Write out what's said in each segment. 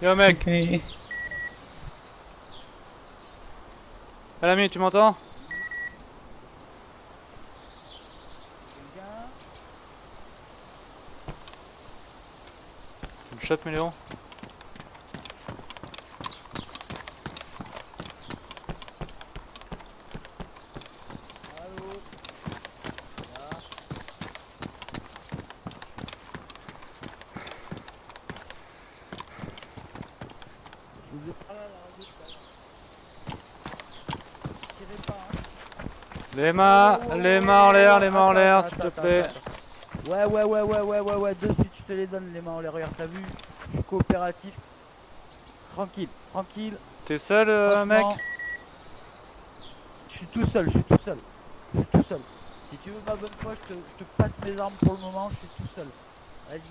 Yo mec, Ok. à l'ami, tu m'entends? Quelqu'un? Tu me chopes, Méléon? Allô? Là? Je vous ai parlé à la radio tout à l'heure. Tirez pas, hein. Les mains en l'air, les mains en Attends, l'air, attends, s'il te attends, plaît. attends. Ouais, de suite je te les donne les mains en l'air, regarde, t'as vu? Je suis coopératif. Tranquille, tranquille, T'es seul, mec? franchement. Je suis tout seul, je suis tout seul. Je suis tout seul. Si tu veux ma bonne foi, je te passe mes armes pour le moment, je suis tout seul. Vas-y.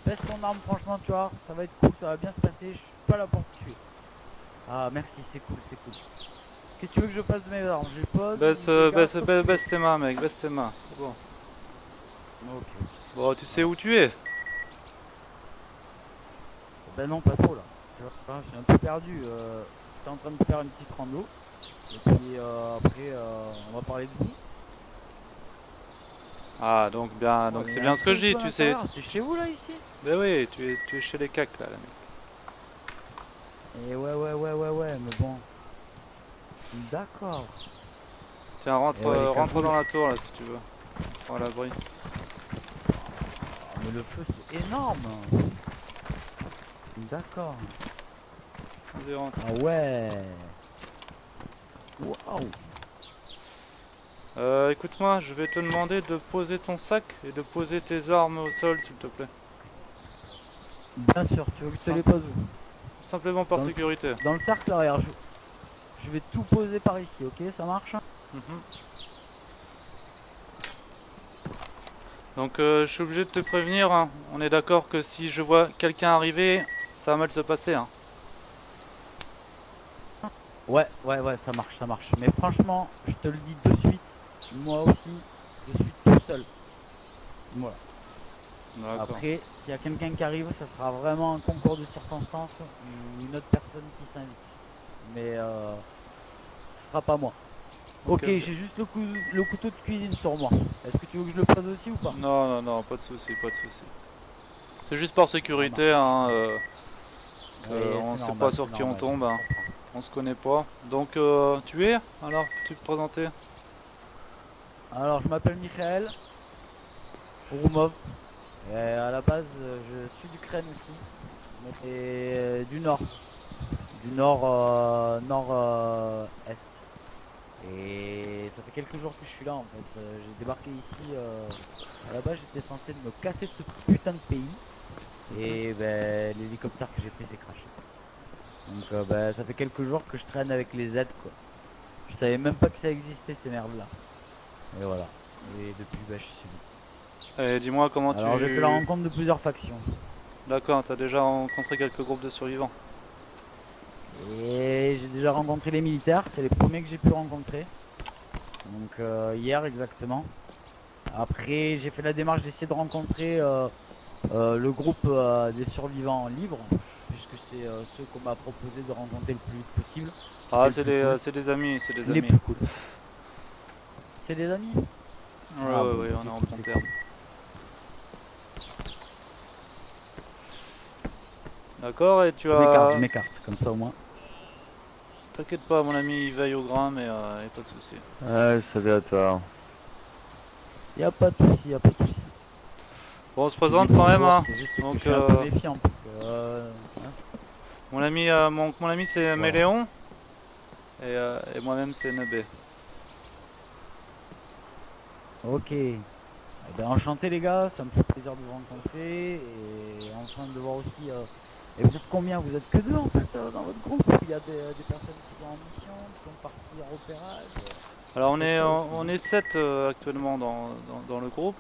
Baisse ton arme, franchement, tu vois, ça va être cool, ça va bien se passer, je suis pas là pour te tuer. Ah, merci, c'est cool, c'est cool. Qu'est-ce que tu veux que je passe de mes armes? Je les pose, Baisse, je les garde, baisse, comme baisse, tu veux. baisse tes mains, mec, baisse tes mains. C'est bon. Ok. Bon, tu sais Voilà. où tu es? Ben non, pas trop là. Tu vois, je suis un peu perdu. J'étais en train de faire une petite rando. Et puis après, on va parler de vous. Ah, donc bien, Oh, donc il y c'est a un bien ce que je feu dis, à tu sais. l'intérieur. C'est chez vous là, ici? Ben oui, tu es chez les cacs là, l'ami. Et ouais, mais bon. D'accord. Tiens, rentre, Et ouais, les rentre cagoules. dans la tour là si tu veux. On sera à l'abri. Ah, mais le feu, c'est énorme. D'accord. Vas-y, rentre. Ah ouais. Waouh. Écoute-moi, je vais te demander de poser ton sac et de poser tes armes au sol, s'il te plaît. Bien sûr, tu veux que je te Sim- les pose où? Simplement par Dans le, sécurité. dans le cercle arrière. Je vais tout poser par ici, ok? Ça marche? Mhm. Donc je suis obligé de te prévenir, hein. On est d'accord que si je vois quelqu'un arriver, ça va mal se passer, hein. Ouais, ça marche, ça marche. Mais franchement, je te le dis de suite, moi aussi, je suis tout seul. Voilà. D'accord. Après, s'il y a quelqu'un qui arrive, ça sera vraiment un concours de circonstances ou une autre personne qui s'invite. Mais ce sera pas moi. Ok, Ok, j'ai ok. juste le couteau de cuisine sur moi. Est-ce que tu veux que je le pose aussi ou pas? Non, non, non, pas de souci, pas de souci. C'est juste par Ça sécurité, marche. hein, Ouais, on c'est sait pas normal, sur c'est qui on normal, tombe, je hein. comprends. On se connaît pas. Donc tu es? Alors, peux-tu te présenter? Alors, je m'appelle Michael Roumov. Et à la base, je suis d'Ukraine aussi, mais du nord. Du nord, est. Et ça fait quelques jours que je suis là en fait. J'ai débarqué ici. À la base, j'étais censé me casser de ce putain de pays. Mhm. Et ben, l'hélicoptère que j'ai pris s'est crashé. Donc, ben, ça fait quelques jours que je traîne avec les aides quoi. Je savais même pas que ça existait ces merdes là. Et voilà. Et depuis, ben, je suis suivi. Et dis-moi comment Alors, j'ai fait la tu... rencontre de plusieurs factions. D'accord, t'as déjà rencontré quelques groupes de survivants. Et j'ai déjà rencontré les militaires. C'est les premiers que j'ai pu rencontrer. Donc, hier exactement. Après, j'ai fait la démarche d'essayer de rencontrer le groupe des survivants libres, puisque c'est ceux qu'on m'a proposé de rencontrer le plus vite possible. Ah, C'était le plus cool. c'est des amis, c'est des Les amis. plus cool. C'est des amis? Ouais, Ah ouais, bon, ouais, bah, on est c'est en cool, bon c'est terme. cool. D'accord, et tu Je as... m'écarte, comme ça au moins. T'inquiète pas, mon ami, il veille au grain, mais y a pas de souci. Salut à toi. Y a pas de soucis, y a pas de soucis. Bon, on se Je te dis présente quand même, bonjour, hein. c'est juste que je Donc, suis un peu méfiant parce que hein, mon ami c'est voilà. Méléon, et moi-même c'est Nebé. Ok. Eh ben, enchanté les gars, ça me fait plaisir de vous rencontrer et enfin de voir aussi. Et vous êtes combien? Vous êtes que deux en fait dans votre groupe? Il y a des personnes qui sont en mission, qui sont parties en repérage. Alors Vous faites quoi aussi? on est 7 actuellement dans le groupe.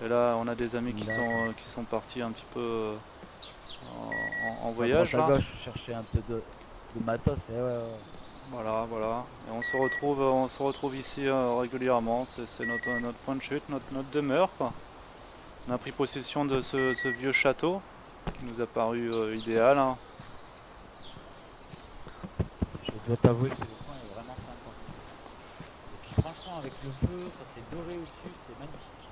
Et là on a des amis D'accord. qui sont partis un petit peu en À droite voyage à là. gauche, chercher un peu de matos. Et ouais. Voilà, voilà. Et on se retrouve ici régulièrement. C'est notre point de chute, notre demeure, quoi. On a pris possession de ce vieux château qui nous a paru idéal, hein. je dois t'avouer que le coin est vraiment sympa. Et puis franchement avec le feu, ça fait doré au-dessus, c'est magnifique.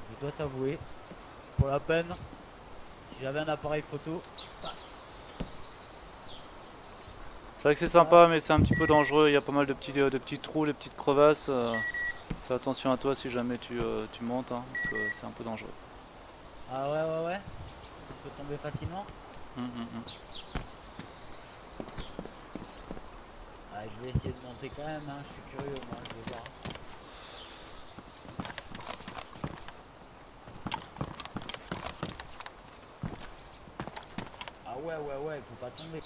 Je dois t'avouer, pour la peine, si j'avais un appareil photo, C'est vrai que c'est sympa, mais c'est un petit peu dangereux. Il y a pas mal de petits trous, de petites crevasses. Fais attention à toi si jamais tu montes, hein, parce que c'est un peu dangereux. ah ouais, tu peux tomber facilement. Hum, hum, hum. Ah, je vais essayer de monter quand même, hein. Je suis curieux, moi, je vais voir. Ah ouais, il faut pas tomber.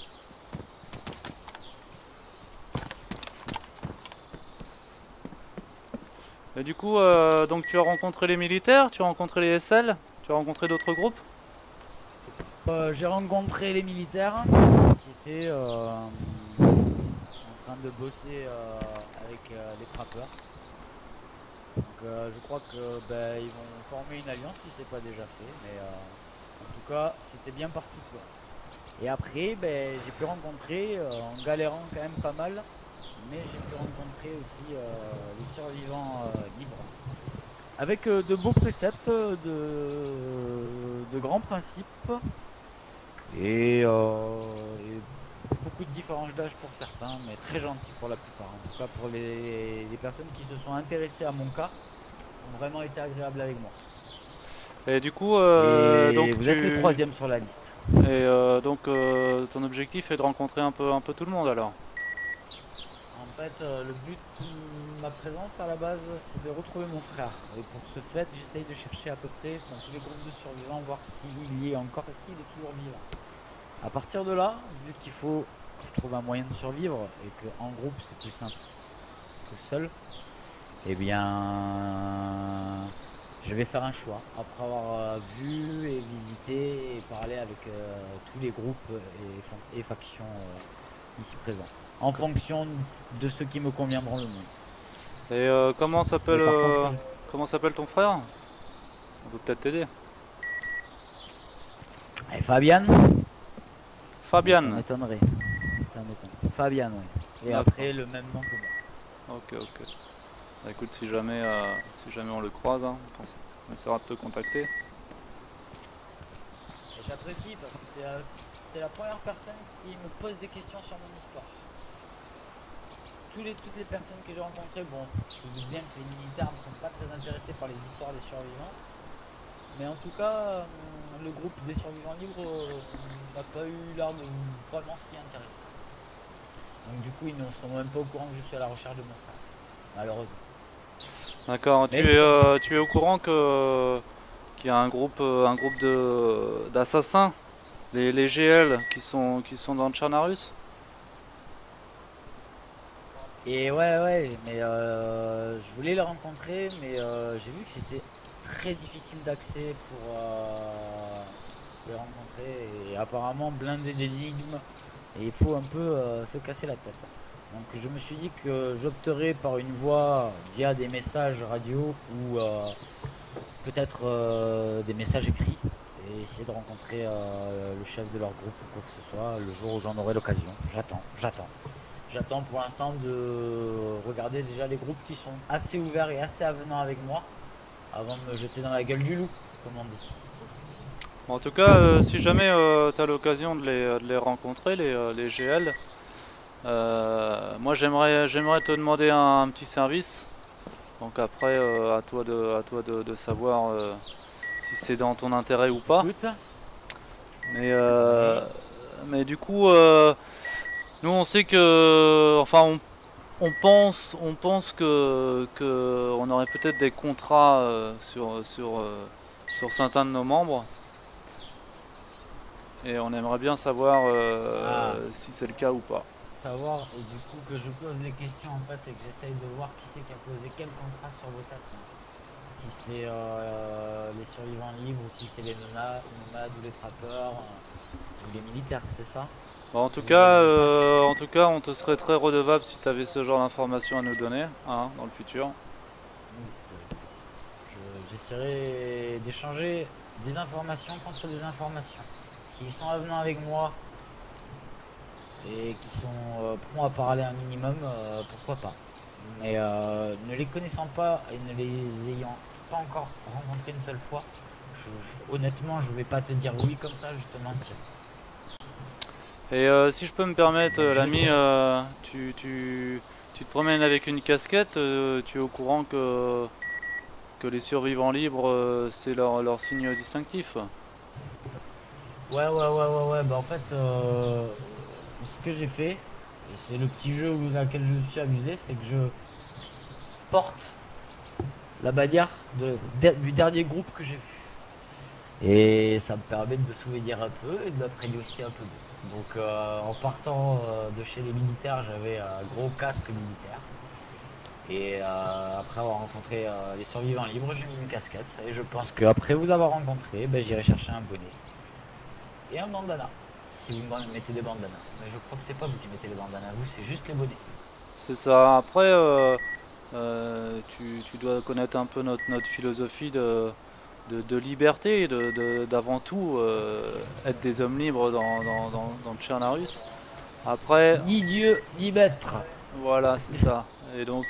Et du coup, donc tu as rencontré les militaires, tu as rencontré les SL, tu as rencontré d'autres groupes? J'ai rencontré les militaires qui étaient en train de bosser avec les trappeurs. Donc je crois que ben, ils vont former une alliance si c'est pas déjà fait, mais en tout cas c'était bien parti quoi. Et après ben, j'ai pu rencontrer, en galérant quand même pas mal, mais j'ai pu rencontrer aussi les survivants libres. Avec de beaux préceptes, de grands principes et beaucoup de différences d'âge pour certains, mais très gentils pour la plupart. En tout cas pour les personnes qui se sont intéressées à mon cas, ont vraiment été agréables avec moi. Et du coup, Et donc vous êtes les troisièmes sur la liste. ton objectif est de rencontrer un peu tout le monde alors. En fait, le but de ma présence à la base, c'est de retrouver mon frère. Et pour ce fait, j'essaye de chercher à peu près dans tous les groupes de survivants, voir s'il y est encore, s'il est toujours vivant. À partir de là, vu qu'il faut que je trouve un moyen de survivre et qu'en groupe c'est plus simple que seul, eh bien, je vais faire un choix après avoir vu et visité et parlé avec tous les groupes et factions ici présents, en fonction de ce qui me conviendront le mieux. Et Et par contre, comment s'appelle ton frère? On peut peut-être t'aider. Fabian, ça Fabian. m'étonnerait. Ça m'étonnerait. Fabian, oui. Et D'accord. après, le même nom que moi. Ok, ok. Bah, écoute, si jamais on le croise, hein, on essaiera de te contacter. Et j'apprécie parce que c'est la première personne qui me pose des questions sur mon histoire. Toutes les personnes que j'ai rencontrées, bon, je vous dis bien que les militaires ne sont pas très intéressés par les histoires des survivants. Mais en tout cas, le groupe des survivants libres n'a pas eu l'air de vraiment s'y intéresser. Donc du coup, ils ne sont même pas au courant que je suis à la recherche de mon frère, malheureusement. D'accord. Mais Tu es au courant qu'il y a un groupe d'assassins, les GL, qui sont dans le Tcharnarus? et ouais, mais je voulais les rencontrer, mais j'ai vu que c'était très difficile d'accès pour les rencontrer et apparemment blindé d'énigmes et il faut un peu se casser la tête. Donc je me suis dit que j'opterais par une voie via des messages radio ou peut-être des messages écrits et essayer de rencontrer le chef de leur groupe ou quoi que ce soit le jour où j'en aurai l'occasion. J'attends pour l'instant de regarder déjà les groupes qui sont assez ouverts et assez avenants avec moi avant de me jeter dans la gueule du loup, comme on dit. Bon, en tout cas, si jamais tu as l'occasion de les rencontrer, les GL, moi j'aimerais te demander un petit service. Donc après, à toi de savoir si c'est dans ton intérêt ou pas. Écoute, Mais, oui. mais du coup, nous on sait que, enfin on pense que on aurait peut-être des contrats sur certains de nos membres. Et on aimerait bien savoir Ah, si c'est le cas ou pas. savoir, et du coup que je pose les questions en fait et que j'essaye de voir qui c'est qui a posé quel contrat sur vos tables. Si c'est les survivants libres ou si c'est les nomades ou les trappeurs ou les militaires, c'est ça? Bon, Que vous avez en face. en tout cas, on te serait très redevable si tu avais ce genre d'informations à nous donner, hein, dans le futur. Oui, j'essaierai d'échanger des informations contre des informations. S'ils sont avenants avec moi, et qui sont prompts à parler un minimum, pourquoi pas. Mais ne les connaissant pas et ne les ayant pas encore rencontrés une seule fois, honnêtement, je vais pas te dire oui comme ça, justement. Et si je peux me permettre, l'ami, tu te promènes avec une casquette, tu es au courant que les survivants libres, c'est leur signe distinctif. Ouais, bah en fait, ce que j'ai fait, et c'est le petit jeu dans lequel je me suis amusé, c'est que je porte la bannière du dernier groupe que j'ai vu. Et ça me permet de me souvenir un peu et de m'imprégner aussi un peu d'eux. Donc en partant de chez les militaires, j'avais un gros casque militaire. Et après avoir rencontré les survivants libres, j'ai mis une casquette. Et je pense qu'après vous avoir rencontré, ben, j'irai chercher un bonnet. Et un bandana. Si vous mettez des bandanas. Mais je crois que c'est pas vous qui mettez les bandanas, vous c'est juste les bonnets. C'est ça. Après, tu dois connaître un peu notre philosophie de liberté, d'avant tout être des hommes libres dans le Tchernarus. Après, Ni Dieu, ni maître. voilà, c'est ça. Et donc,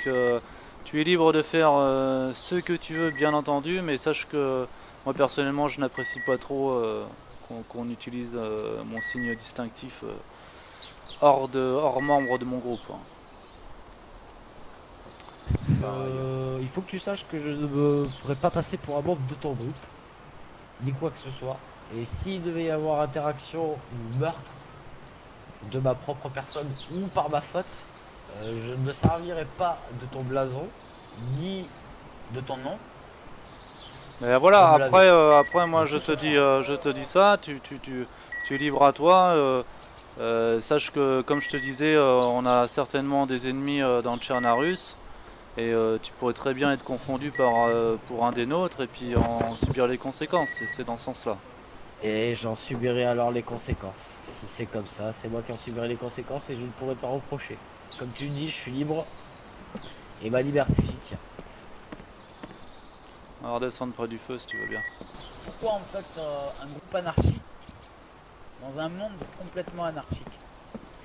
tu es libre de faire ce que tu veux, bien entendu, mais sache que moi personnellement, je n'apprécie pas trop qu'on utilise mon signe distinctif hors membre de mon groupe, hein. Il faut que tu saches que je ne me ferai pas passer pour un membre de ton groupe, ni quoi que ce soit. Et s'il devait y avoir interaction ou meurtre de ma propre personne ou par ma faute, je ne me servirai pas de ton blason, ni de ton nom. Mais voilà, Pour me laver. après moi je te dis ça, tu es libre à toi. Sache que comme je te disais, on a certainement des ennemis dans le Tchernarus. Et tu pourrais très bien être confondu pour un des nôtres et puis en subir les conséquences. C'est dans ce sens-là. Et j'en subirai alors les conséquences. Si c'est comme ça, c'est moi qui en subirai les conséquences et je ne pourrai pas reprocher. Comme tu le dis, je suis libre et ma liberté j'y tiens. On va redescendre près du feu si tu veux bien. Pourquoi en fait un groupe anarchique dans un monde complètement anarchique?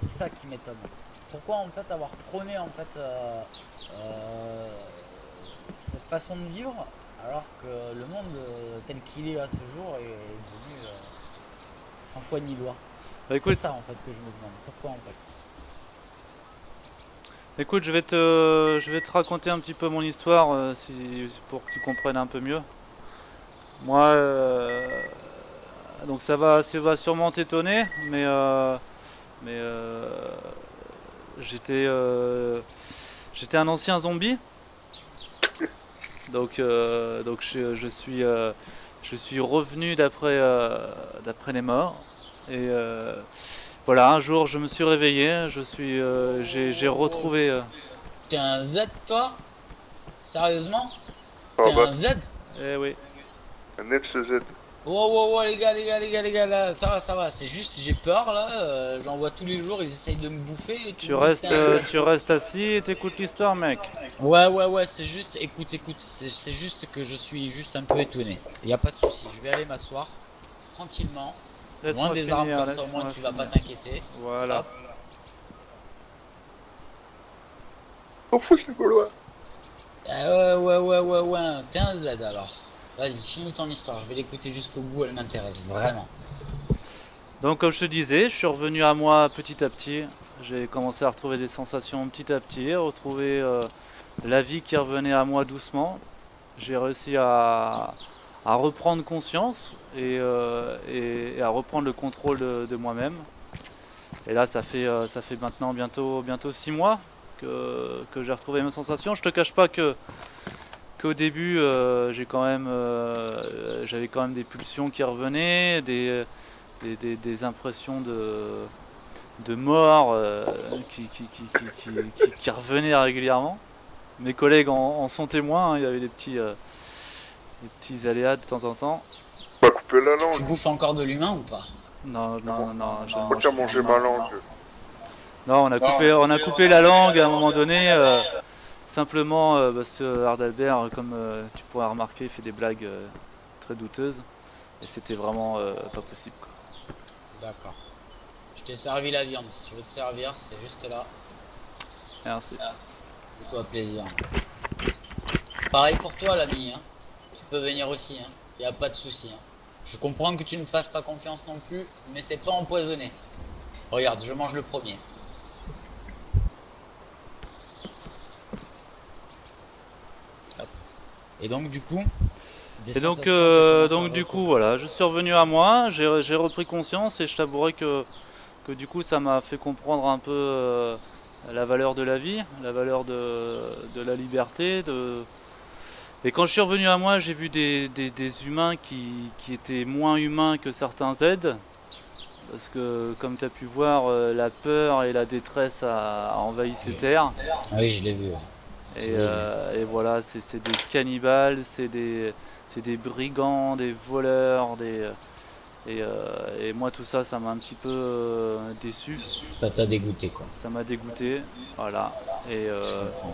C'est ça qui m'étonne. Pourquoi en fait avoir prôné en fait cette façon de vivre alors que le monde tel qu'il est à ce jour est devenu sans foi ni loi? Bah, C'est écoute, ça en fait que je me demande. Pourquoi en fait? écoute, je vais te raconter un petit peu mon histoire pour que tu comprennes un peu mieux. Moi, donc ça va sûrement t'étonner, mais j'étais j'étais un ancien zombie. Donc je suis revenu d'après les morts. Et voilà, un jour je me suis réveillé, j'ai retrouvé. T'es un Z toi? Sérieusement? Ah T'es bah, un Z? Eh oui. un LCZ. Oh les gars là, ça va, c'est juste j'ai peur là, j'en vois tous les jours, ils essayent de me bouffer et tout. Tu restes assis et t'écoutes l'histoire, mec. Ouais, c'est juste, écoute, c'est juste que je suis juste un peu étonné. Y a pas de souci, je vais aller m'asseoir tranquillement, loin Laisse-moi des finir, arbres comme ça au moins laisse-moi tu vas pas finir. t'inquiéter. Voilà. Hop. On fout les Gaulois. Ouais, t'es un Z alors. Vas-y, finis ton histoire, je vais l'écouter jusqu'au bout, elle m'intéresse vraiment. Donc comme je te disais, je suis revenu à moi petit à petit. J'ai commencé à retrouver des sensations petit à petit, retrouver la vie qui revenait à moi doucement. J'ai réussi à reprendre conscience et à reprendre le contrôle de moi-même. Et là, ça fait maintenant bientôt 6 mois que j'ai retrouvé mes sensations. Je te cache pas qu'au début, j'avais quand même des pulsions qui revenaient, des impressions de mort qui revenaient régulièrement. Mes collègues en sont témoins, hein, il y avait des petits aléas de temps en temps. On va couper la langue. Tu bouffes encore de l'humain ou pas? Non, je ne Pas mange qu'à plus. manger ma langue. Non, on a coupé la langue à un moment donné. Simplement parce que Ardalbert, comme tu pourras remarquer, fait des blagues très douteuses. Et c'était vraiment pas possible, quoi. D'accord. Je t'ai servi la viande, si tu veux te servir, c'est juste là. Merci. Fais-toi plaisir. Pareil pour toi l'ami, hein. Tu peux venir aussi, hein. Y a pas de souci, hein. Je comprends que tu ne me fasses pas confiance non plus, mais c'est pas empoisonné. Regarde, je mange le premier. Hop. Et donc du coup, des Et donc, sensations, t'as commencé à du coup, recouvrer. voilà, je suis revenu à moi, j'ai repris conscience et je t'avouerai que du coup, ça m'a fait comprendre un peu la valeur de la vie, la valeur de la liberté. Et quand je suis revenu à moi, j'ai vu des humains qui étaient moins humains que certains Z. Parce que, comme tu as pu voir, la peur et la détresse a envahi ces terres. Ah oui, je l'ai vu. Ouais. Et voilà, c'est des cannibales, c'est des brigands, des voleurs, et moi tout ça, ça m'a un petit peu déçu. Ça t'a dégoûté quoi. Ça m'a dégoûté, voilà. Et, Je comprends.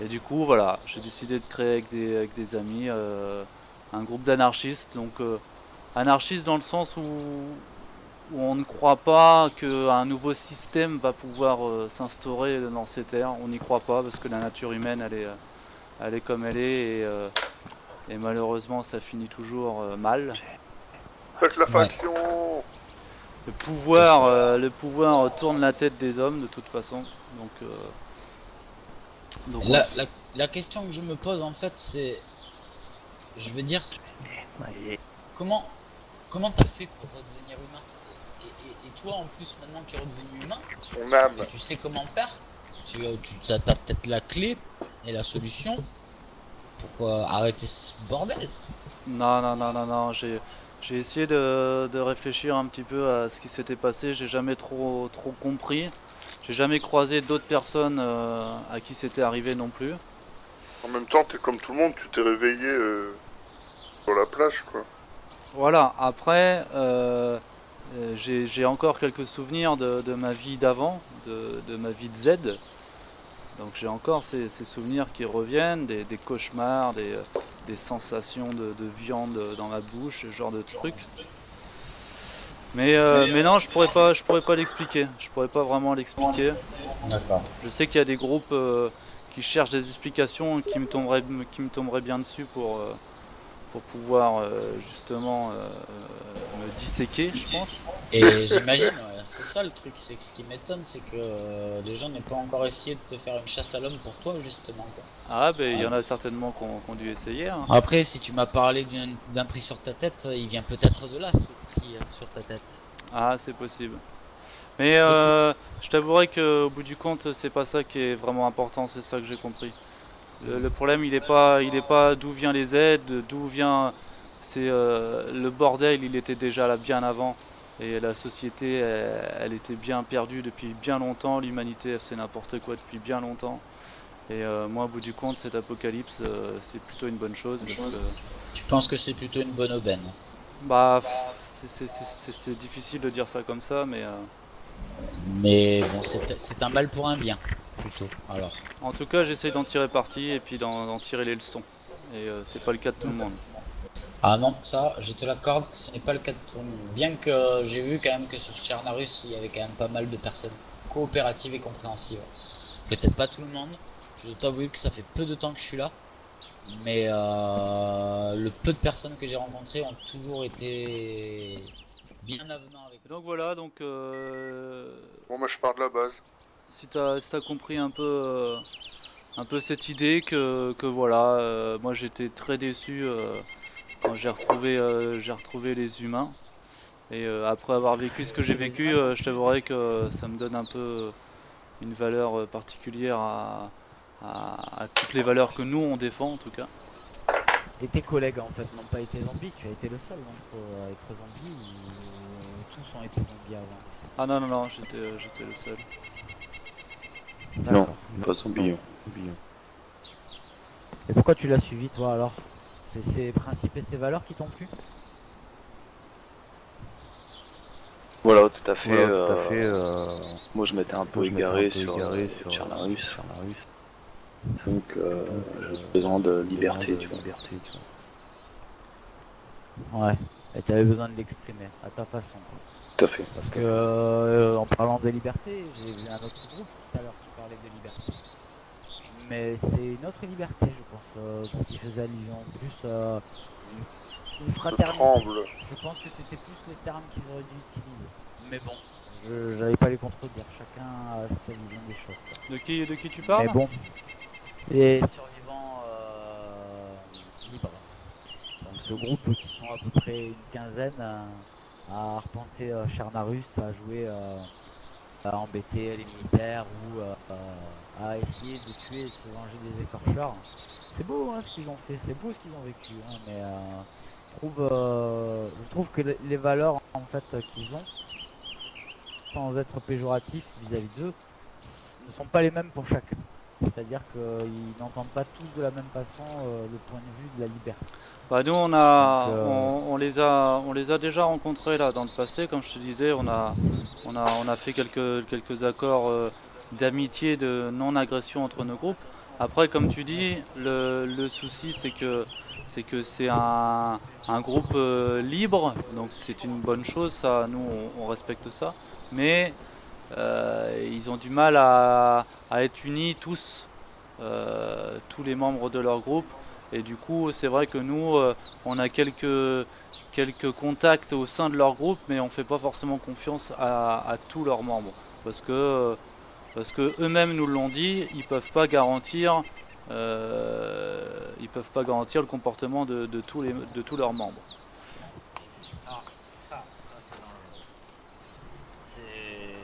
et du coup, voilà, j'ai décidé de créer avec des amis un groupe d'anarchistes. Donc, anarchistes dans le sens où on ne croit pas qu'un nouveau système va pouvoir s'instaurer dans ces terres. On n'y croit pas parce que la nature humaine, elle est comme elle est et malheureusement ça finit toujours mal. Faites la Ouais. faction. Le pouvoir tourne la tête des hommes de toute façon. Donc La question que je me pose en fait c'est, je veux dire, comment t'as fait pour redevenir humain et toi en plus maintenant qui est redevenu humain, Ton âme. tu sais comment faire. T'as peut-être la clé et la solution pour arrêter ce bordel. non, j'ai essayé de réfléchir un petit peu à ce qui s'était passé. J'ai jamais trop compris. J'ai jamais croisé d'autres personnes à qui c'était arrivé non plus. En même temps, t'es comme tout le monde, tu t'es réveillé sur la plage, quoi. Voilà, après, j'ai encore quelques souvenirs de ma vie d'avant, de ma vie de Z. Donc j'ai encore ces souvenirs qui reviennent, des cauchemars, des sensations de viande dans la bouche, ce genre de trucs. Mais non, je pourrais pas l'expliquer. Je pourrais pas vraiment l'expliquer. D'accord. Je sais qu'il y a des groupes qui cherchent des explications et qui me tomberaient bien dessus pour pouvoir justement me disséquer, je pense. Et j'imagine, ouais, c'est ça le truc, c'est que ce qui m'étonne, c'est que les gens n'aient pas encore essayé de te faire une chasse à l'homme pour toi, justement, quoi. Ah, ben il y en a certainement qui ont dû essayer. Hein. Après, si tu m'as parlé d'un prix sur ta tête, il vient peut-être de là, le prix sur ta tête. Ah, c'est possible. Mais je t'avouerai qu'au bout du compte, c'est pas ça qui est vraiment important, c'est ça que j'ai compris. Le problème, il est pas d'où vient les aides, d'où vient. C'est le bordel, il était déjà là bien avant. Et la société, elle était bien perdue depuis bien longtemps. L'humanité, elle faisait n'importe quoi depuis bien longtemps. Et moi, au bout du compte, cet apocalypse, c'est plutôt une bonne chose. Parce que, Tu penses que c'est plutôt une bonne aubaine? bah, c'est difficile de dire ça comme ça, Mais bon, c'est un mal pour un bien, plutôt, alors. en tout cas, j'essaye d'en tirer parti et puis d'en tirer les leçons. Et c'est pas le cas de tout le monde. Ah non, ça, je te l'accorde, ce n'est pas le cas de tout le monde. Bien que j'ai vu quand même que sur Chernarus, il y avait quand même pas mal de personnes coopératives et compréhensives. Peut-être pas tout le monde, je dois t'avouer que ça fait peu de temps que je suis là. Mais le peu de personnes que j'ai rencontrées ont toujours été bien avenants avec Et donc voilà, donc Bon, moi, je pars de la base. si t'as compris un peu cette idée que voilà, moi j'étais très déçu quand j'ai retrouvé les humains. Et après avoir vécu ce que j'ai vécu, je t'avouerai que ça me donne un peu une valeur particulière à toutes les valeurs que nous on défend en tout cas. Et tes collègues en fait n'ont pas été zombies, tu as été le seul donc à être zombie ou tous ont été zombies avant. Ah non, j'étais le seul. Non, D'accord. pas zombie. Et pourquoi tu l'as suivi toi alors? C'est ses principes et ses valeurs qui t'ont plu? Voilà, tout à fait. Moi, je m'étais un peu égaré sur Chernarus. Donc, j'ai besoin de liberté, tu vois. Ouais. Et tu avais besoin de l'exprimer à ta façon. Tout à fait. Parce que en parlant de liberté, j'ai vu un autre groupe tout à l'heure qui parlait de liberté. Mais c'est une autre liberté, je pense, qui faisait allusion plus une Je fraternité. tremble. Je pense que c'était plus les termes qu'ils auraient dû utiliser. Mais bon, je n'allais pas les contredire, chacun a sa vision des choses. De qui tu parles? Mais bon, les survivants libres. Donc ce groupe qui sont à peu près une quinzaine à arpenter Charnarus, à jouer, à embêter les militaires ou à essayer de tuer et de se venger des écorcheurs. C'est beau hein, ce qu'ils ont fait, c'est beau ce qu'ils ont vécu, hein, mais je trouve que les valeurs en fait qu'ils ont, sans être péjoratifs vis-à-vis d'eux, ne sont pas les mêmes pour chacun. C'est-à-dire qu'ils n'entendent pas tous de la même façon le point de vue de la liberté. Bah nous on les a déjà rencontrés là dans le passé, comme je te disais, on a fait quelques accords d'amitié, de non-agression entre nos groupes. Après comme tu dis, le souci c'est que c'est un groupe libre, donc c'est une bonne chose, ça nous on respecte ça, mais ils ont du mal à être unis tous, tous les membres de leur groupe. Et du coup, c'est vrai que nous, on a quelques contacts au sein de leur groupe, mais on ne fait pas forcément confiance à tous leurs membres. Parce que eux-mêmes nous l'ont dit, ils ne peuvent pas garantir le comportement de tous leurs membres. Alors, ça, c'est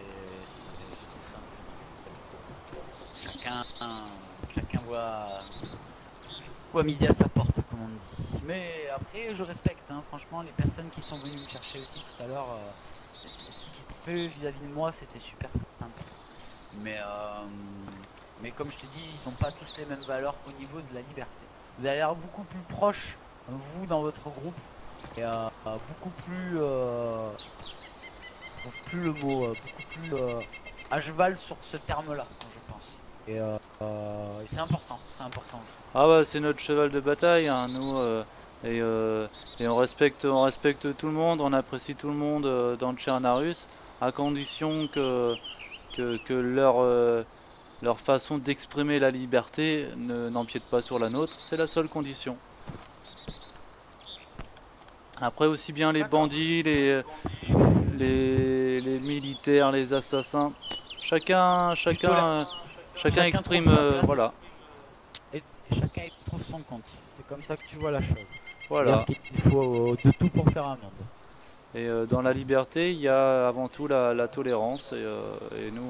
chacun voit midi à sa porte, comme on dit. Mais après, je respecte, hein, franchement, les personnes qui sont venues me chercher aussi tout à l'heure, ce qu'ils ont fait vis-à-vis de moi, c'était super simple. Mais comme je te dis, ils n'ont pas tous les mêmes valeurs au niveau de la liberté. Vous avez l'air beaucoup plus proche, vous, dans votre groupe, et beaucoup plus... je trouve plus le mot, beaucoup plus à cheval sur ce terme-là, je pense. Et c'est important, c'est important. Ah bah c'est notre cheval de bataille, hein, nous, et on respecte tout le monde, on apprécie tout le monde dans le Chernarus, à condition que leur façon d'exprimer la liberté n'empiète pas sur la nôtre, c'est la seule condition. Après aussi bien les bandits, les militaires, les assassins, chacun exprime, voilà. Et chacun y trouve son compte, c'est comme ça que tu vois la chose. Voilà. Il faut de tout pour faire un monde. Et dans la liberté, il y a avant tout la tolérance, et nous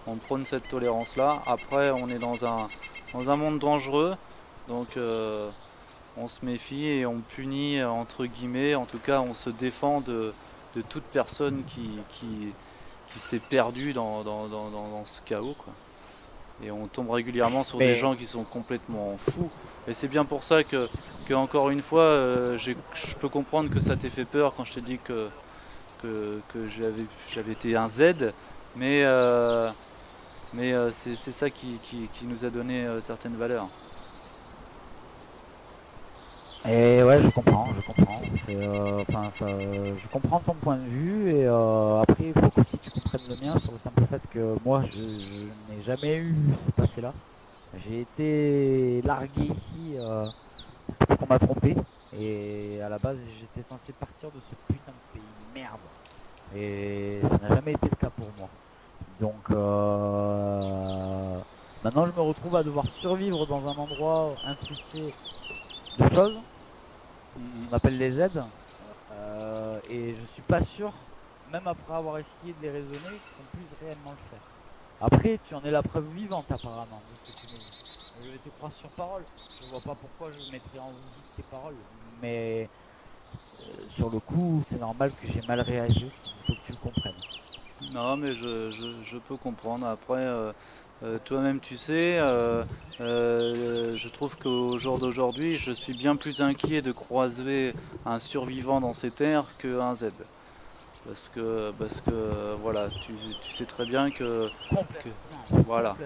on prône cette tolérance-là. Après, on est dans un monde dangereux, donc on se méfie et on punit, entre guillemets, en tout cas on se défend de toute personne qui s'est perdue dans ce chaos, quoi. Et on tombe régulièrement sur des gens qui sont complètement fous. Et c'est bien pour ça que encore une fois, je peux comprendre que ça t'ait fait peur quand je t'ai dit que j'avais été un Z, mais c'est ça qui nous a donné certaines valeurs. Et ouais, je comprends. Je comprends ton point de vue, et après il faut que tu comprennes le mien sur le simple fait que moi je n'ai jamais eu ce passé-là. J'ai été largué ici parce qu'on m'a trompé, et à la base j'étais censé partir de ce putain de pays merde, et ça n'a jamais été le cas pour moi. Donc maintenant je me retrouve à devoir survivre dans un endroit infesté de choses, on appelle les Z, et je suis pas sûr, même après avoir essayé de les raisonner, qu'on puisse réellement le faire. Après, tu en es la preuve vivante apparemment, de ce que tu me dis. Je vais te croire sur parole, je vois pas pourquoi je mettrais en doute tes paroles, mais sur le coup, c'est normal que j'ai mal réagi, il faut que tu le comprennes. Non, mais je peux comprendre. Après, toi-même tu sais, je trouve qu'au jour d'aujourd'hui, je suis bien plus inquiet de croiser un survivant dans ces terres qu'un Z. Parce que voilà, tu sais très bien que voilà.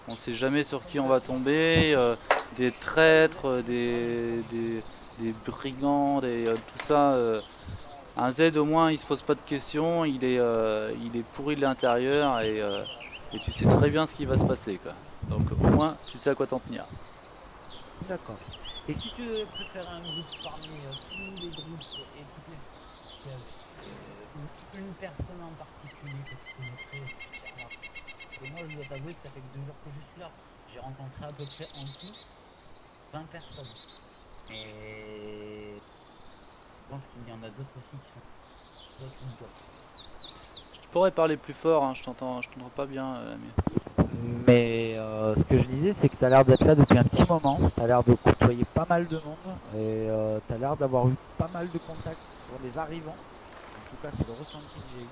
On sait jamais sur qui on va tomber, des traîtres, des brigands, tout ça. Un Z au moins il se pose pas de questions, il est pourri de l'intérieur et tu sais très bien ce qui va se passer quoi. Donc au moins tu sais à quoi t'en tenir. D'accord. Et si tu devais préférer un groupe parmi tous les groupes et toutes les... une personne en particulier que tu connaîtrais, et moi je dois t'avouer que ça fait que 2 jours que je suis là. J'ai rencontré à peu près en tout 20 personnes. Et je pense qu'il y en a d'autres aussi qui sont d'autres une fois. Je pourrais parler plus fort, hein, je t'entends pas bien l'ami. Mais ce que je disais, c'est que tu as l'air d'être là depuis un petit moment, tu as l'air de côtoyer pas mal de monde, et tu as l'air d'avoir eu pas mal de contacts pour les arrivants. En tout cas, c'est le ressenti que j'ai eu.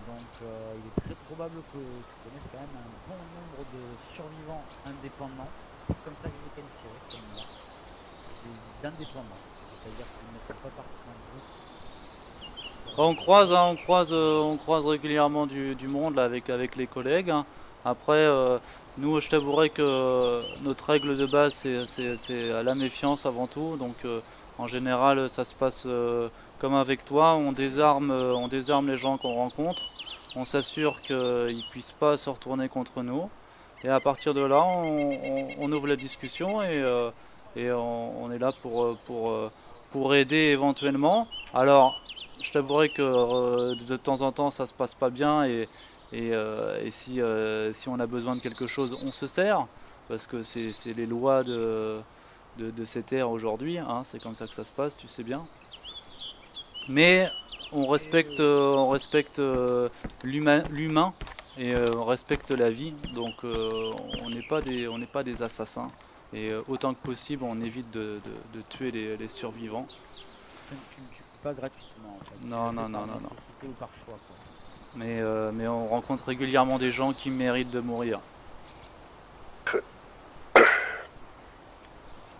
Donc il est très probable que tu connaisses quand même un bon nombre de survivants indépendants. C'est comme ça que je les qualifierais, comme moi. D'indépendants. C'est-à-dire qu'ils ne font pas partie d'un groupe. On croise régulièrement du monde là, avec les collègues. Hein. Après, nous, je t'avouerai que notre règle de base, c'est la méfiance avant tout. Donc, en général, ça se passe comme avec toi. On désarme les gens qu'on rencontre. On s'assure qu'ils ne puissent pas se retourner contre nous. Et à partir de là, on ouvre la discussion et on est là pour aider éventuellement. Alors, je t'avouerai que de temps en temps ça se passe pas bien et si on a besoin de quelque chose on se sert parce que c'est les lois de cette ère aujourd'hui, hein, c'est comme ça que ça se passe, tu sais bien. Mais on respecte l'humain et on respecte la vie, donc on n'est pas des assassins et autant que possible on évite de tuer les survivants. Tu ne tues pas gratuitement en fait. Non. Ou par choix, quoi. Mais on rencontre régulièrement des gens qui méritent de mourir.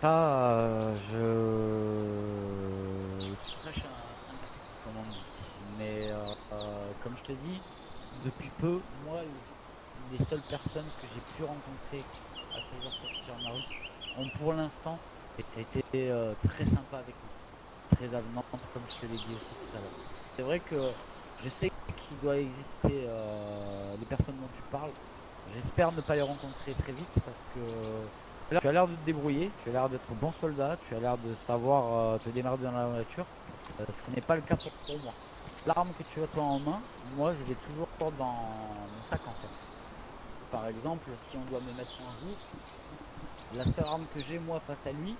Ça, je prêche comme on dit. Mais comme je te dis, depuis peu, moi, les seules personnes que j'ai pu rencontrer à ces heures sur la rue ont pour l'instant été très sympas avec nous, très avenantes, comme je te l'ai dit aussi tout à l'heure. C'est vrai que je sais qu'il doit exister les personnes dont tu parles. J'espère ne pas les rencontrer très vite parce que tu as l'air de te débrouiller, tu as l'air d'être bon soldat, tu as l'air de savoir te démerder dans la nature. Ce n'est pas le cas pour moi. L'arme que tu as toi en main, moi je l'ai toujours dans mon sac en fait. Par exemple, si on doit me mettre en joue, la seule arme que j'ai moi face à lui,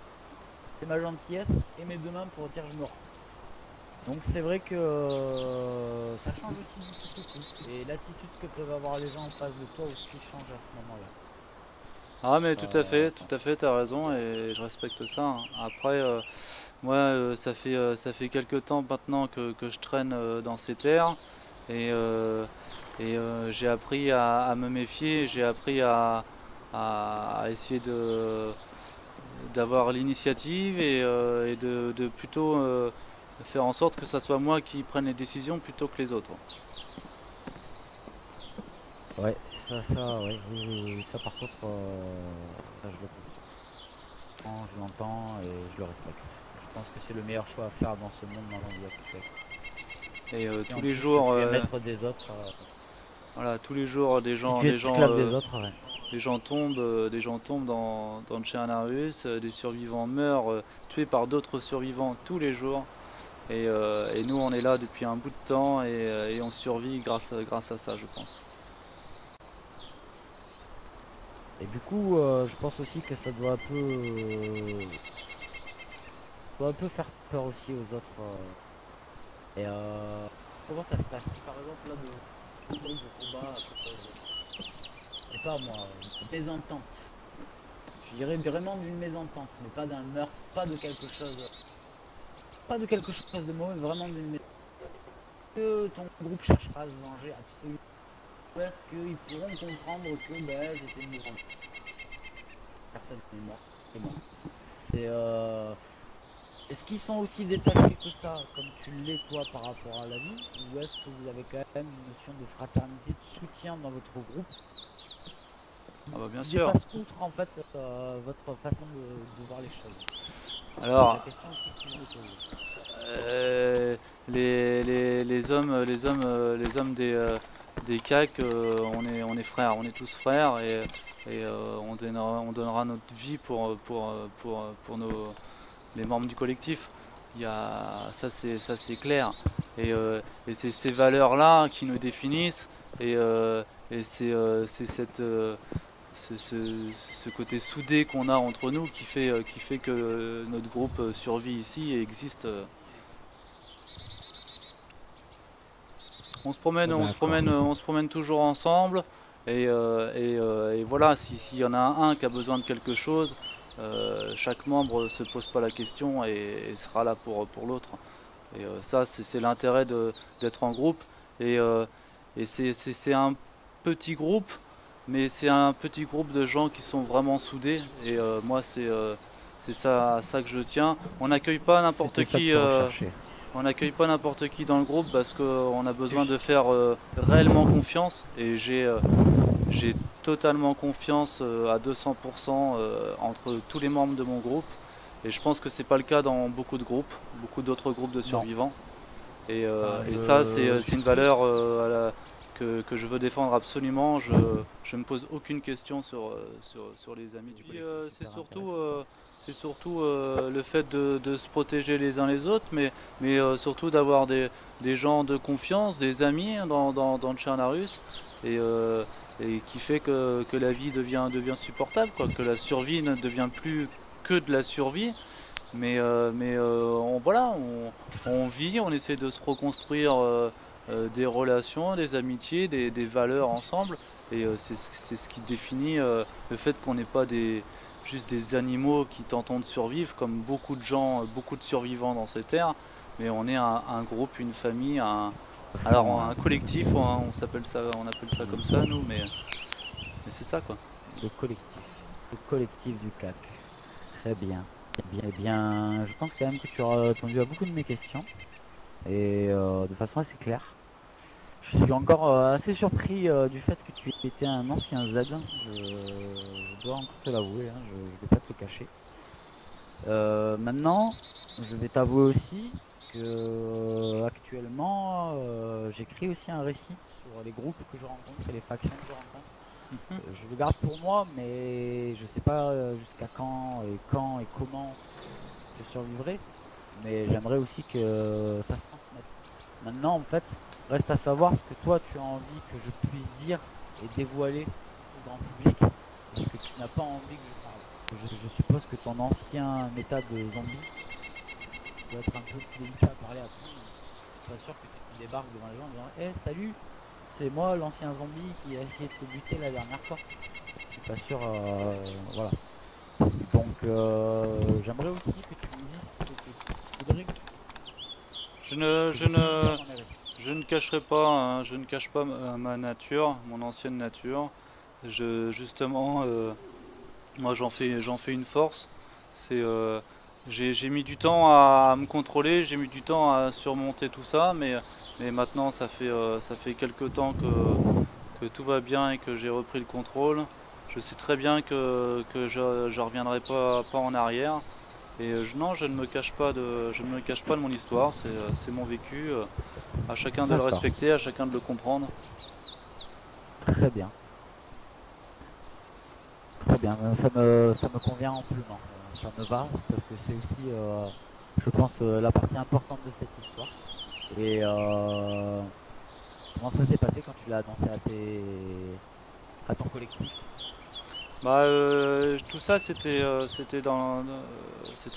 c'est ma gentillesse et mes 2 mains pour dire je me rends. Donc c'est vrai que ça change aussi beaucoup. Et l'attitude que peuvent avoir les gens en face de toi aussi change à ce moment-là. Ah mais tout à fait, t'as raison et je respecte ça. Hein. Après, moi ça fait quelques temps maintenant que je traîne dans ces terres et j'ai appris à me méfier, j'ai appris à essayer d'avoir l'initiative et de plutôt faire en sorte que ça soit moi qui prenne les décisions plutôt que les autres. Ouais, oui, ça par contre, ça je le comprends, je l'entends et je le respecte. Je pense que c'est le meilleur choix à faire dans ce monde dans actuel. Et tous les jours, mettre des autres, voilà, tous les jours des gens tombent dans le Chernarus, des survivants meurent tués par d'autres survivants tous les jours. Et nous on est là depuis un bout de temps et on survit grâce à ça je pense. Et du coup je pense aussi que ça doit un peu faire peur aussi aux autres. Et comment ça se passe? Par exemple là de combat, je sais pas moi, des ententes. Je dirais vraiment d'une mésentente, mais pas d'un meurtre, pas de quelque chose de mauvais, vraiment d'une mésentente. Que ton groupe cherchera à se venger absolument. Ou est-ce qu'ils pourront comprendre que j'étais une mésentente? Personne n'est mort, c'est moi. Est-ce qu'ils sont aussi détachés que ça, comme tu l'es toi par rapport à la vie, ou est-ce que vous avez quand même une notion de fraternité, de soutien dans votre groupe? Ah bah bien qui sûr. dépasse outre en fait votre façon de voir les choses. Alors, La question aussi que je me pose. euh, les hommes des CAC, on est frères, on est tous frères et on donnera notre vie pour les membres du collectif. Ça c'est clair. Et c'est ces valeurs-là qui nous définissent et c'est ce côté soudé qu'on a entre nous qui fait que notre groupe survit ici et existe. On se promène toujours ensemble et voilà, s'il y en a un qui a besoin de quelque chose, chaque membre se pose pas la question et sera là pour l'autre. Et ça, c'est l'intérêt d'être en groupe. Et c'est un petit groupe, mais c'est un petit groupe de gens qui sont vraiment soudés. Et moi, c'est ça, à ça que je tiens. On n'accueille pas n'importe C'était ça que qui. tu recherchais. On n'accueille pas n'importe qui dans le groupe parce qu'on a besoin de faire réellement confiance. Et j'ai totalement confiance à 200% entre tous les membres de mon groupe. Et je pense que c'est pas le cas dans beaucoup de groupes, beaucoup d'autres groupes de survivants. Et ça, c'est une valeur que je veux défendre absolument. Je me pose aucune question sur les amis du collectif. C'est surtout le fait de se protéger les uns les autres, mais surtout d'avoir des gens de confiance, des amis dans le Tchernarus, et qui fait que la vie devient supportable, quoi, que la survie ne devient plus que de la survie. Voilà, on vit, on essaie de se reconstruire des relations, des amitiés, des valeurs ensemble. Et c'est ce qui définit le fait qu'on n'est pas juste des animaux qui tentons de survivre, comme beaucoup de gens, beaucoup de survivants dans ces terres. Mais on est un groupe, une famille, un collectif, on appelle ça comme ça nous, mais c'est ça quoi. Le collectif du CAC. Très bien. Eh bien, je pense quand même que tu auras répondu à beaucoup de mes questions et de façon assez claire. Je suis encore assez surpris du fait que tu étais un ancien Z. Je dois encore te l'avouer, hein, je ne vais pas te le cacher. Maintenant, je vais t'avouer aussi que actuellement, j'écris aussi un récit sur les groupes que je rencontre et les factions que je rencontre. Je le garde pour moi, mais je sais pas jusqu'à quand et comment je survivrai. Mais j'aimerais aussi que ça se transmette. Maintenant, en fait, reste à savoir ce que toi tu as envie que je puisse dire et dévoiler au grand public, et ce que tu n'as pas envie que je parle. Je suppose que ton ancien état de zombie doit être un peu plus délicat à parler à tout le monde. Je suis pas sûr que tu débarques devant les gens en disant « Hey, salut, c'est moi l'ancien zombie qui a essayé de te buter la dernière fois. » Je suis pas sûr, voilà. Donc j'aimerais aussi que tu me dises ce que tu voudrais. Je ne cacherai pas, hein, je ne cache pas ma nature, mon ancienne nature. Justement, moi j'en fais une force. J'ai mis du temps à me contrôler, j'ai mis du temps à surmonter tout ça, mais maintenant ça fait quelques temps que tout va bien et que j'ai repris le contrôle. Je sais très bien que je reviendrai pas en arrière. Et non, je ne me cache pas de mon histoire, c'est mon vécu. À chacun de le respecter, à chacun de le comprendre. Très bien. Très bien, ça me convient amplement. Ça me va, parce que c'est aussi, je pense, la partie importante de cette histoire. Et comment ça s'est passé quand tu l'as annoncé à ton collectif? Bah, tout ça c'était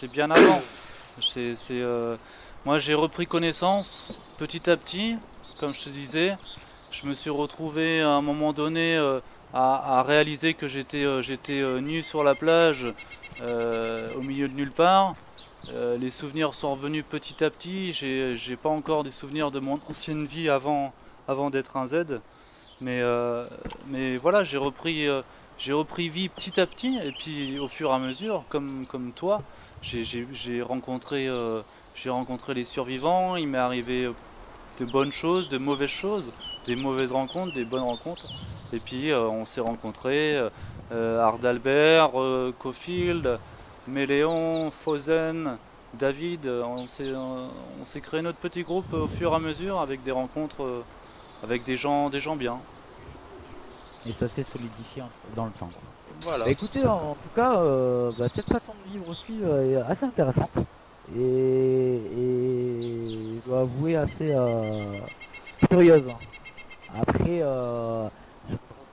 bien avant. Moi j'ai repris connaissance petit à petit, comme je te disais. Je me suis retrouvé à un moment donné à réaliser que j'étais nu sur la plage au milieu de nulle part. Les souvenirs sont revenus petit à petit. J'ai pas encore des souvenirs de mon ancienne vie avant d'être un Z. Mais voilà, j'ai repris vie petit à petit, et puis au fur et à mesure, comme toi, j'ai rencontré les survivants. Il m'est arrivé de bonnes choses, de mauvaises choses, des mauvaises rencontres, des bonnes rencontres. Et puis on s'est rencontrés, Ardalbert, Cofield, Méléon, Fosen, David. On s'est créé notre petit groupe au fur et à mesure avec des rencontres avec des gens bien. Et ça s'est solidifié dans le temps. Voilà. Bah, écoutez, en tout cas, cette façon de vivre aussi est assez intéressante. Et je dois avouer assez curieuse. Après, je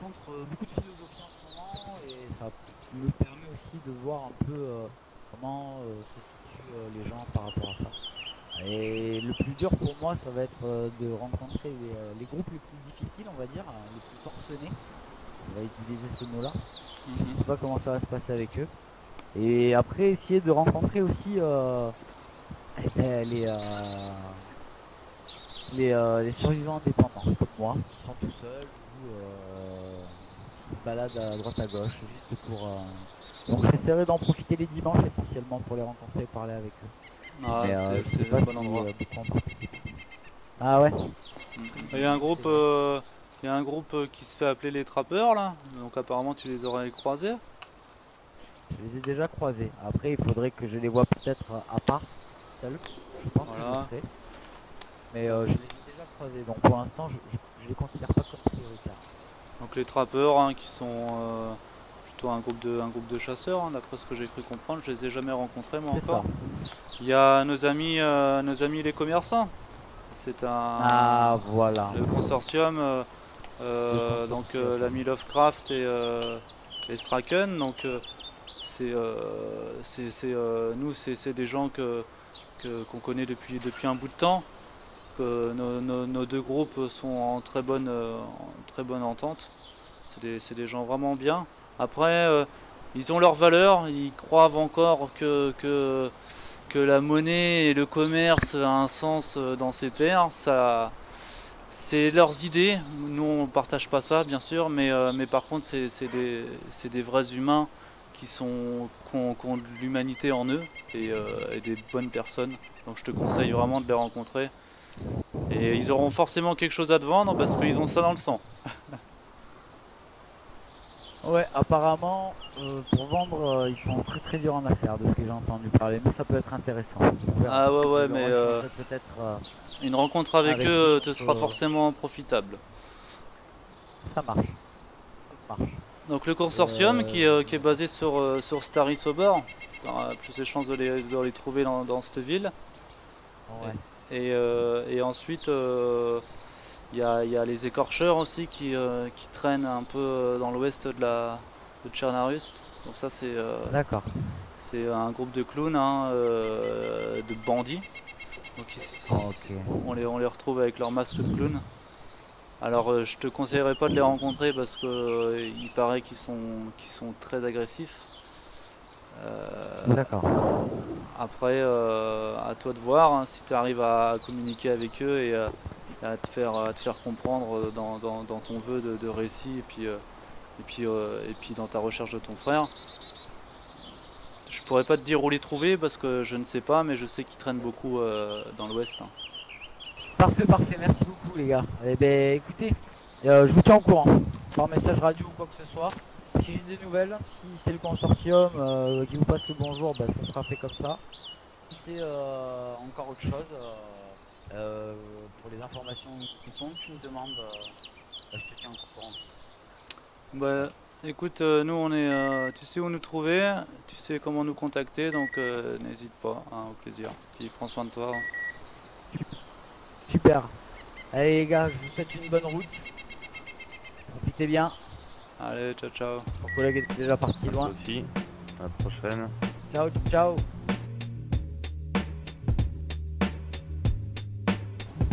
rencontre beaucoup de philosophie en ce moment et ça me permet aussi de voir un peu comment se situent les gens par rapport à ça. Et le plus dur pour moi, ça va être de rencontrer les groupes les plus difficiles, on va dire, les plus forcenés. On va utiliser ce mot-là. Je sais pas comment ça va se passer avec eux. Et après, essayer de rencontrer aussi les survivants indépendants, comme moi, qui sont tout seuls ou qui se baladent à droite à gauche, juste pour... Donc j'essaierai d'en profiter les dimanches essentiellement pour les rencontrer et parler avec eux. Ah, c'est un bon endroit. Ah ouais. Il y a un groupe, qui se fait appeler les trappeurs là, donc apparemment tu les aurais croisés. Je les ai déjà croisés. Après, il faudrait que je les vois peut-être à part, seuls. Je pense que je le ferai. Mais je les ai déjà croisés, donc pour l'instant, je les considère pas comme prioritaires. Donc les trappeurs, hein, qui sont plutôt un groupe de chasseurs, hein, d'après ce que j'ai cru comprendre. Je les ai jamais rencontrés moi encore. Il y a nos amis les commerçants. C'est Ah voilà. Le consortium. Donc l'ami Lovecraft et Straken, donc nous c'est des gens qu'on connaît depuis un bout de temps, que nos deux groupes sont en très bonne entente. C'est des gens vraiment bien. Après ils ont leur valeur, ils croient encore que la monnaie et le commerce a un sens dans ces terres. C'est leurs idées, nous on partage pas ça bien sûr, mais par contre c'est des vrais humains qui ont de l'humanité en eux et des bonnes personnes. Donc je te conseille vraiment de les rencontrer. Et ils auront forcément quelque chose à te vendre parce qu'ils ont ça dans le sang. Ouais, apparemment, pour vendre, ils sont très durs en affaires de ce que j'ai entendu parler, mais ça peut être intéressant. Ah ouais, mais peut-être une rencontre avec eux te sera forcément profitable. Ça marche. Donc le consortium qui est basé sur Starry Sobor, tu auras plus de chances de les trouver dans cette ville. Ouais. Et ensuite il y a les écorcheurs aussi qui traînent un peu dans l'ouest de Tchernarust. Donc ça c'est un groupe de clowns, hein, de bandits. Donc on les retrouve avec leur masque de clown. Alors je te conseillerais pas de les rencontrer parce que il paraît qu'ils sont très agressifs. D'accord. Après à toi de voir, hein, si tu arrives à communiquer avec eux et à te faire comprendre dans ton vœu de récit et puis dans ta recherche de ton frère. Je pourrais pas te dire où les trouver parce que je ne sais pas, mais je sais qu'ils traînent beaucoup dans l'ouest. Hein. Parfait, merci beaucoup les gars. Eh ben écoutez, je vous tiens au courant, par message radio ou quoi que ce soit. Si j'ai des nouvelles, si c'est le consortium qui vous passe le bonjour, ça sera fait comme ça. Si c'est encore autre chose, pour les informations qui comptent, tu me demandes, je te tiens au courant. Bah écoute, nous on est, tu sais où nous trouver, tu sais comment nous contacter, donc n'hésite pas, hein, au plaisir. Puis prends soin de toi. Hein. Super. Allez les gars, je vous souhaite une bonne route. Profitez bien. Allez, ciao ciao. Mon collègue est déjà parti loin. Aussi. À la prochaine. Ciao.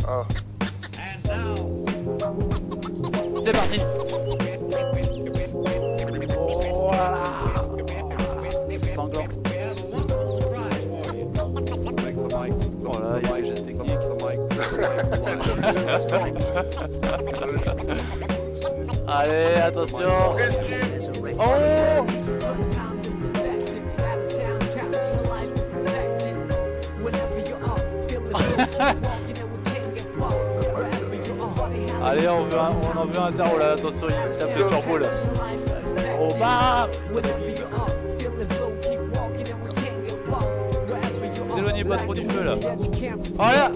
Ah. C'est parti. Voilà. C'est sanglant. Voilà, il y a des gestes techniques. Allez, attention. Oh! Allez, on en veut un tarot là, attention, il tape le turbo là. au bar. N'éloignez pas trop du feu là. Oh là.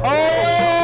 Oh